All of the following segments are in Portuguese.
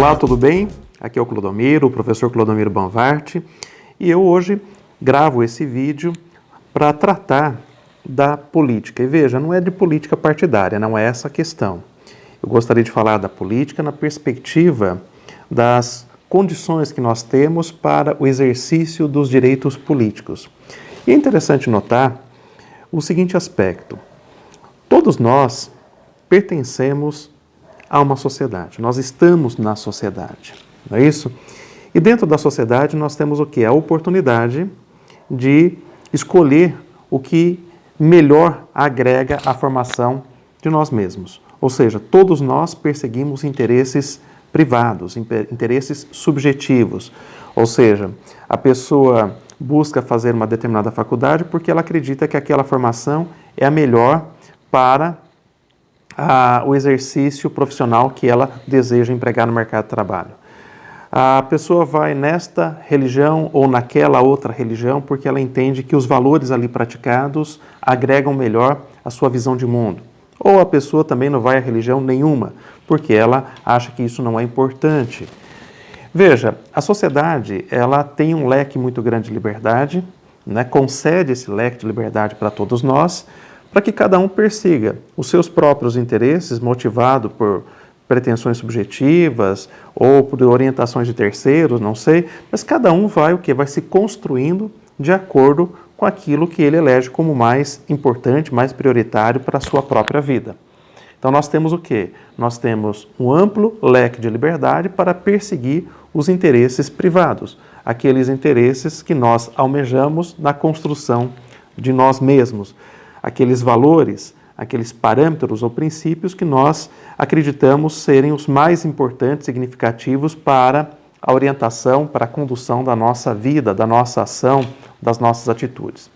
Olá, tudo bem? Aqui é o Clodomiro, o professor Clodomiro Banvart, e eu hoje gravo esse vídeo para tratar da política. E veja, não é de política partidária, não é essa a questão. Eu gostaria de falar da política na perspectiva das condições que nós temos para o exercício dos direitos políticos. E é interessante notar o seguinte aspecto: todos nós pertencemos a uma sociedade, nós estamos na sociedade, não é isso? E dentro da sociedade nós temos o quê? A oportunidade de escolher o que melhor agrega à formação de nós mesmos. Ou seja, todos nós perseguimos interesses privados, interesses subjetivos. Ou seja, a pessoa busca fazer uma determinada faculdade porque ela acredita que aquela formação é a melhor para o exercício profissional que ela deseja empregar no mercado de trabalho. A pessoa vai nesta religião ou naquela outra religião porque ela entende que os valores ali praticados agregam melhor a sua visão de mundo. Ou a pessoa também não vai a religião nenhuma, porque ela acha que isso não é importante. Veja, a sociedade ela tem um leque muito grande de liberdade, né? Concede esse leque de liberdade para todos nós, para que cada um persiga os seus próprios interesses, motivado por pretensões subjetivas ou por orientações de terceiros, não sei, mas cada um vai o quê? Vai se construindo de acordo com aquilo que ele elege como mais importante, mais prioritário para a sua própria vida. Então nós temos o quê? Nós temos um amplo leque de liberdade para perseguir os interesses privados, aqueles interesses que nós almejamos na construção de nós mesmos, aqueles valores, aqueles parâmetros ou princípios que nós acreditamos serem os mais importantes, significativos para a orientação, para a condução da nossa vida, da nossa ação, das nossas atitudes.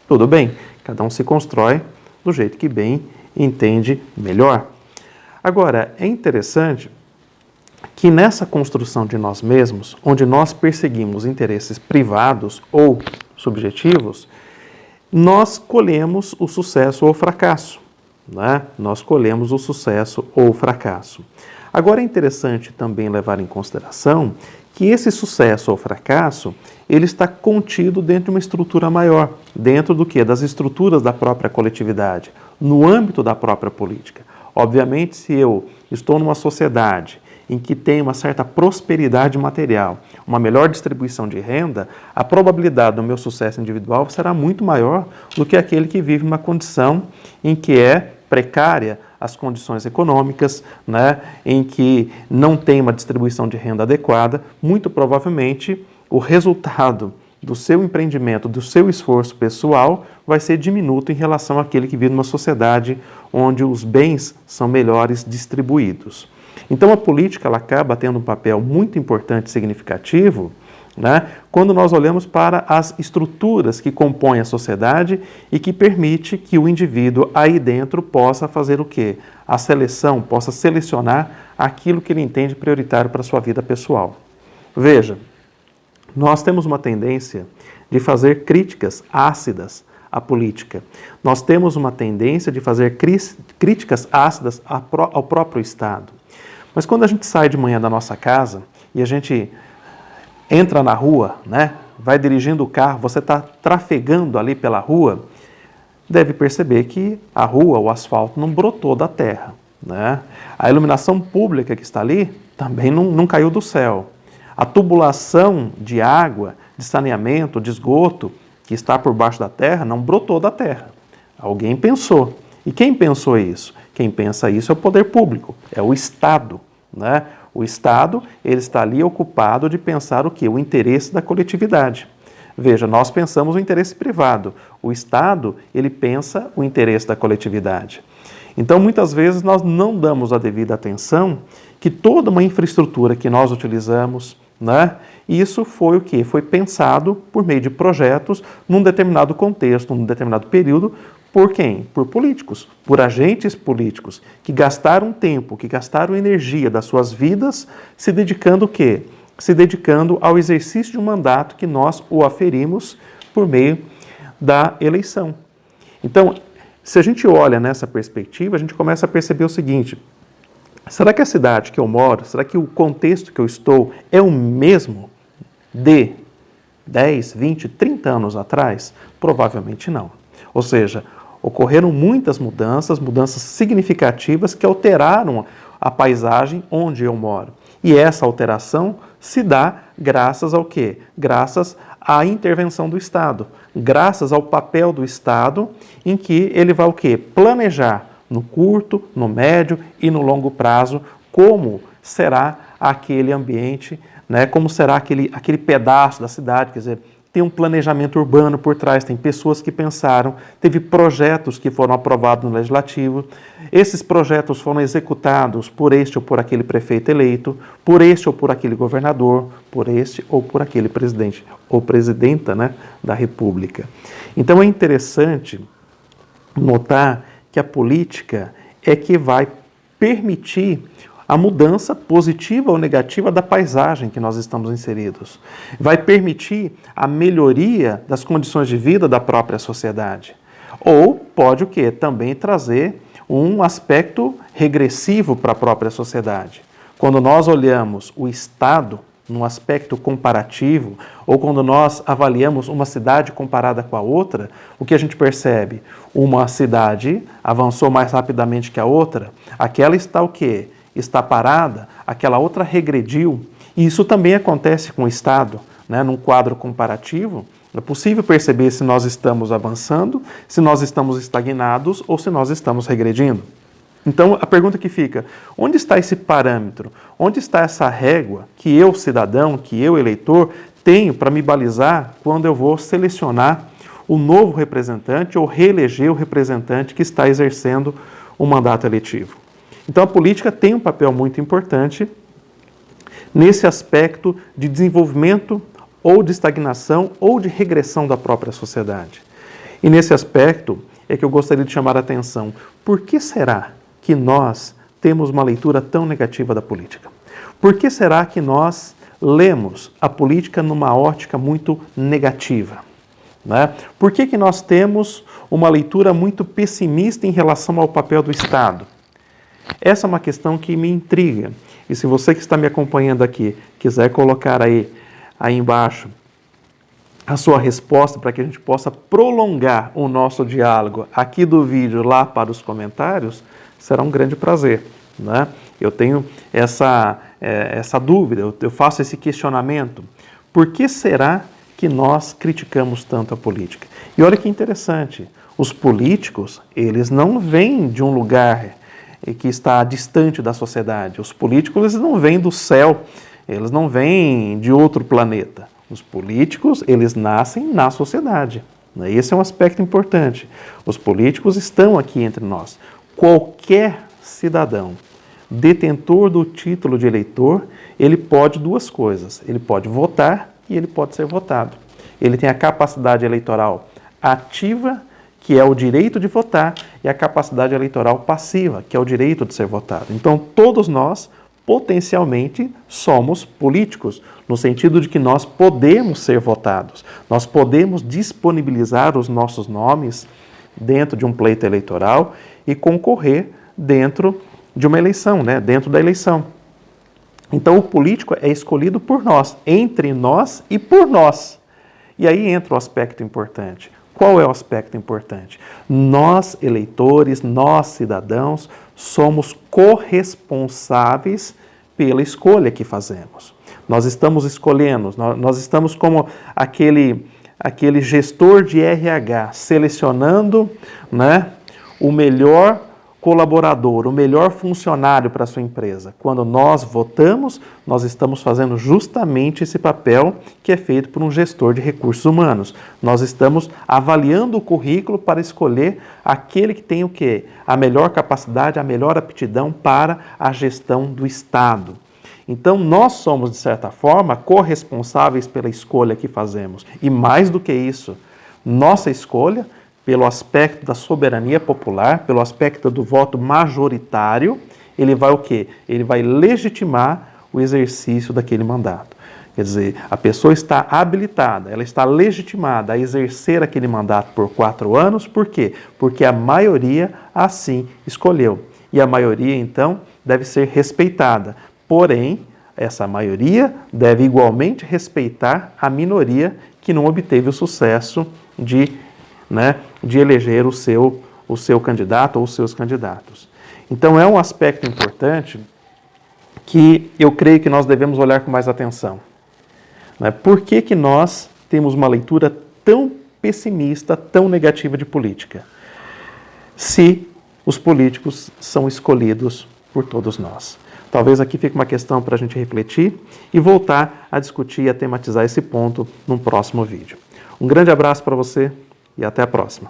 Tudo bem, cada um se constrói do jeito que bem entende melhor. Agora, é interessante que nessa construção de nós mesmos, onde nós perseguimos interesses privados ou subjetivos, nós colhemos o sucesso ou o fracasso, né? Nós colhemos o sucesso ou o fracasso. Agora é interessante também levar em consideração que esse sucesso ou fracasso, ele está contido dentro de uma estrutura maior, dentro do quê? Das estruturas da própria coletividade, no âmbito da própria política. Obviamente, se eu estou numa sociedade em que tem uma certa prosperidade material, uma melhor distribuição de renda, a probabilidade do meu sucesso individual será muito maior do que aquele que vive numa condição em que é precária as condições econômicas, né, em que não tem uma distribuição de renda adequada. Muito provavelmente o resultado do seu empreendimento, do seu esforço pessoal, vai ser diminuto em relação àquele que vive numa sociedade onde os bens são melhores distribuídos. Então a política ela acaba tendo um papel muito importante e significativo, né, quando nós olhamos para as estruturas que compõem a sociedade e que permite que o indivíduo aí dentro possa fazer o quê? A seleção, possa selecionar aquilo que ele entende prioritário para a sua vida pessoal. Veja, nós temos uma tendência de fazer críticas ácidas à política. Nós temos uma tendência de fazer críticas ácidas ao próprio Estado. Mas quando a gente sai de manhã da nossa casa e a gente entra na rua, né, vai dirigindo o carro, você está trafegando ali pela rua, deve perceber que a rua, o asfalto, não brotou da terra, né? A iluminação pública que está ali também não caiu do céu. A tubulação de água, de saneamento, de esgoto, que está por baixo da terra, não brotou da terra. Alguém pensou. E quem pensou isso? Quem pensa isso é o poder público, é o Estado, né? O Estado, ele está ali ocupado de pensar o quê? O interesse da coletividade. Veja, nós pensamos o interesse privado. O Estado, ele pensa o interesse da coletividade. Então, muitas vezes, nós não damos a devida atenção que toda uma infraestrutura que nós utilizamos, né? Isso foi o quê? Foi pensado por meio de projetos num determinado contexto, num determinado período. Por quem? Por políticos, por agentes políticos, que gastaram tempo, que gastaram energia das suas vidas se dedicando o quê? Se dedicando ao exercício de um mandato que nós o aferimos por meio da eleição. Então, se a gente olha nessa perspectiva, a gente começa a perceber o seguinte: Será que a cidade que eu moro, será que o contexto que eu estou é o mesmo de 10, 20, 30 anos atrás? Provavelmente não. Ou seja, ocorreram muitas mudanças, mudanças significativas que alteraram a paisagem onde eu moro. E essa alteração se dá graças ao quê? Graças à intervenção do Estado, graças ao papel do Estado em que ele vai o quê? Planejar no curto, no médio e no longo prazo como será aquele ambiente, né? Como será aquele pedaço da cidade, quer dizer, tem um planejamento urbano por trás, tem pessoas que pensaram, teve projetos que foram aprovados no Legislativo, esses projetos foram executados por este ou por aquele prefeito eleito, por este ou por aquele governador, por este ou por aquele presidente ou presidenta, né, da República. Então é interessante notar que a política é que vai permitir a mudança positiva ou negativa da paisagem que nós estamos inseridos. Vai permitir a melhoria das condições de vida da própria sociedade. Ou pode o quê? Também trazer um aspecto regressivo para a própria sociedade. Quando nós olhamos o Estado num aspecto comparativo, ou quando nós avaliamos uma cidade comparada com a outra, o que a gente percebe? Uma cidade avançou mais rapidamente que a outra, aquela está o quê? Está parada, aquela outra regrediu. E isso também acontece com o Estado, né? Num quadro comparativo, é possível perceber se nós estamos avançando, se nós estamos estagnados ou se nós estamos regredindo. Então, a pergunta que fica, onde está esse parâmetro? Onde está essa régua que eu, cidadão, que eu, eleitor, tenho para me balizar quando eu vou selecionar o novo representante ou reeleger o representante que está exercendo o mandato eletivo? Então, a política tem um papel muito importante nesse aspecto de desenvolvimento ou de estagnação ou de regressão da própria sociedade. E nesse aspecto é que eu gostaria de chamar a atenção. Por que será que nós temos uma leitura tão negativa da política? Por que será que nós lemos a política numa ótica muito negativa? Né? Por que nós temos uma leitura muito pessimista em relação ao papel do Estado? Essa é uma questão que me intriga. E se você que está me acompanhando aqui quiser colocar aí embaixo a sua resposta para que a gente possa prolongar o nosso diálogo aqui do vídeo lá para os comentários, será um grande prazer, né? Eu tenho essa dúvida, eu faço esse questionamento. Por que será que nós criticamos tanto a política? E olha que interessante, os políticos, eles não vêm de um lugar que está distante da sociedade. Os políticos, eles não vêm do céu, eles não vêm de outro planeta. Os políticos, eles nascem na sociedade. Esse é um aspecto importante. Os políticos estão aqui entre nós. Qualquer cidadão detentor do título de eleitor, ele pode duas coisas. Ele pode votar e ele pode ser votado. Ele tem a capacidade eleitoral ativa, que é o direito de votar, e a capacidade eleitoral passiva, que é o direito de ser votado. Então, todos nós, potencialmente, somos políticos, no sentido de que nós podemos ser votados, nós podemos disponibilizar os nossos nomes dentro de um pleito eleitoral e concorrer dentro de uma eleição, né? Dentro da eleição. Então, o político é escolhido por nós, entre nós e por nós. E aí entra o aspecto importante. Qual é o aspecto importante? Nós, eleitores, nós, cidadãos, somos corresponsáveis pela escolha que fazemos. Nós estamos escolhendo, nós estamos como aquele gestor de RH, selecionando, né, o melhor colaborador, o melhor funcionário para a sua empresa. Quando nós votamos, nós estamos fazendo justamente esse papel que é feito por um gestor de recursos humanos. Nós estamos avaliando o currículo para escolher aquele que tem o quê? A melhor capacidade, a melhor aptidão para a gestão do Estado. Então, nós somos, de certa forma, corresponsáveis pela escolha que fazemos. E mais do que isso, nossa escolha, pelo aspecto da soberania popular, pelo aspecto do voto majoritário, ele vai o quê? Ele vai legitimar o exercício daquele mandato. Quer dizer, a pessoa está habilitada, ela está legitimada a exercer aquele mandato por 4 anos, por quê? Porque a maioria assim escolheu. E a maioria, então, deve ser respeitada. Porém, essa maioria deve igualmente respeitar a minoria que não obteve o sucesso de eleger o seu candidato ou os seus candidatos. Então, é um aspecto importante que eu creio que nós devemos olhar com mais atenção. Por que nós temos uma leitura tão pessimista, tão negativa de política? Se os políticos são escolhidos por todos nós. Talvez aqui fique uma questão para a gente refletir e voltar a discutir e a tematizar esse ponto num próximo vídeo. Um grande abraço para você e até a próxima.